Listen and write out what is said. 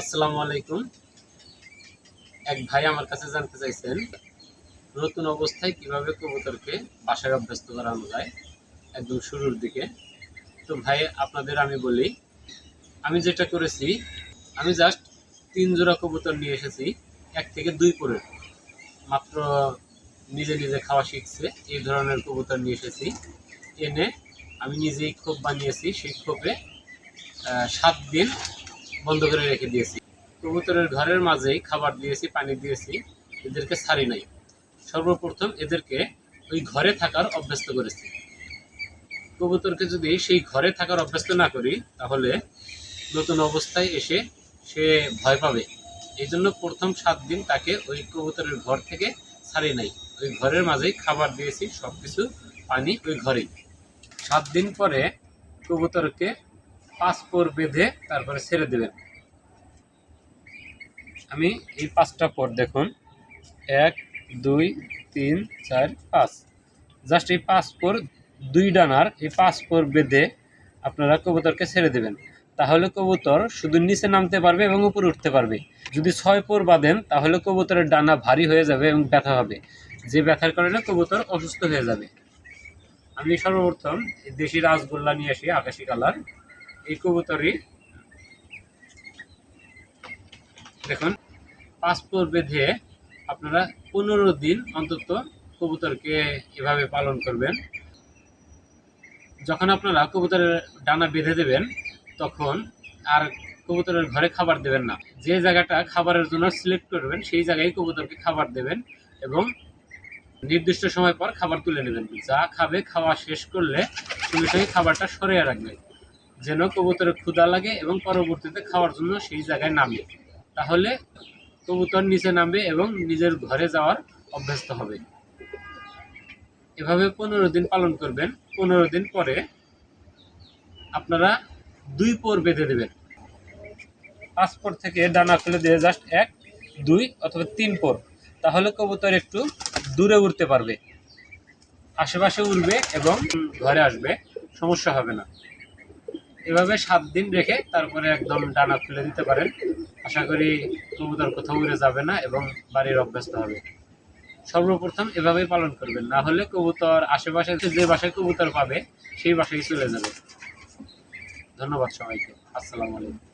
আসসালামু আলাইকুম। এক ভাই আমার কাছে জানতে চাইছেন নতুন অবস্থায় কিভাবে কবুতরকে বাসায় অভ্যস্ত করানো যায় একদম শুরুর দিকে। তো ভাই আপনাদের আমি বলি, আমি যেটা করেছি, আমি জাস্ট 3 জোড়া কবুতর নিয়ে এসেছি, 1 থেকে 2 করে মাত্র নিজে নিজে খাওয়া শিখছে এই ধরনের কবুতর নিয়ে এসেছি। এনে আমি নিজেই খোপ বানিয়েছি, সেই খোপে 7 দিন বন্ধ করে রেখে দিয়েছি। কবুতরের ঘরের মাঝেই খাবার দিয়েছি, পানি দিয়েছি, এদেরকে ছাড়ি নাই। সর্বপ্রথম এদেরকে ওই ঘরে থাকার অভ্যস্ত করেছি। কবুতরকে যদি সেই ঘরে থাকার অভ্যস্ত না করি, তাহলে নতুন অবস্থায় এসে সে ভয় পাবে। এই জন্য প্রথম 7 দিন তাকে ওই কবুতরের ঘর থেকে ছাড়ি নাই, ওই ঘরের মাঝেই খাবার দিয়েছি, সব কিছু পানি ওই ঘরেই। 7 দিন পরে কবুতরকে 5 পোর বেঁধে তারপরে ছেড়ে দেবেন। আমি এই 5টা পোর দেখুন, 1 2 3 4 5, জাস্ট এই 5 পোর 2 ডানার এই 5 পোর বেঁধে আপনারা কবুতরকে ছেড়ে দেবেন। তাহলে কবুতর শুধু নিচে নামতে পারবে এবং উপরে উঠতে পারবে। যদি 6 পোর বাঁধেন তাহলে কবুতরের ডানা ভারী হয়ে যাবে এবং ব্যথা হবে, যে ব্যথার কারণে কবুতর অসুস্থ হয়ে যাবে। আমি সর্বপ্রথম দেশি রাসগোল্লা নিয়ে আসি, আকাশি কালার। এই কবুতরই দেখুন, 5 পোর বেঁধে আপনারা 15 দিন অন্তত কবুতরকে এভাবে পালন করবেন। যখন আপনারা কবুতরের ডানা বেঁধে দেবেন, তখন আর কবুতরের ঘরে খাবার দেবেন না। যে জায়গাটা খাবারের জন্য সিলেক্ট করবেন সেই জায়গায় কবুতরকে খাবার দেবেন এবং নির্দিষ্ট সময় পর খাবার তুলে নেবেন। যা খাবে খাওয়া শেষ করলে সঙ্গে সঙ্গে খাবারটা সরিয়ে রাখবেন, যেন কবুতরের ক্ষুধা লাগে এবং পরবর্তীতে খাওয়ার জন্য সেই জায়গায় নামে। তাহলে কবুতর নিচে নামবে এবং নিজের ঘরে যাওয়ার অভ্যস্ত হবে। এভাবে 15 দিন পালন করবেন। 15 দিন পরে আপনারা 2 পোর বেঁধে দেবেন। 5 পোর থেকে ডানা খুলে দিয়ে জাস্ট 1 2 অথবা 3 পোর, তাহলে কবুতর একটু দূরে উড়তে পারবে, আশেপাশে উড়বে এবং ঘরে আসবে, সমস্যা হবে না। এভাবে 7 দিন রেখে তারপরে একদম ডানা খুলে দিতে পারেন। আশা করি কবুতর কোথাও উড়ে যাবে না এবং বাড়ির অভ্যস্ত হবে। সর্বপ্রথম এভাবেই পালন করবেন, না হলে কবুতর আশেপাশে যে বাসায় কবুতর পাবে সেই বাসায় চলে যাবে। ধন্যবাদ সবাইকে। আসসালামু আলাইকুম।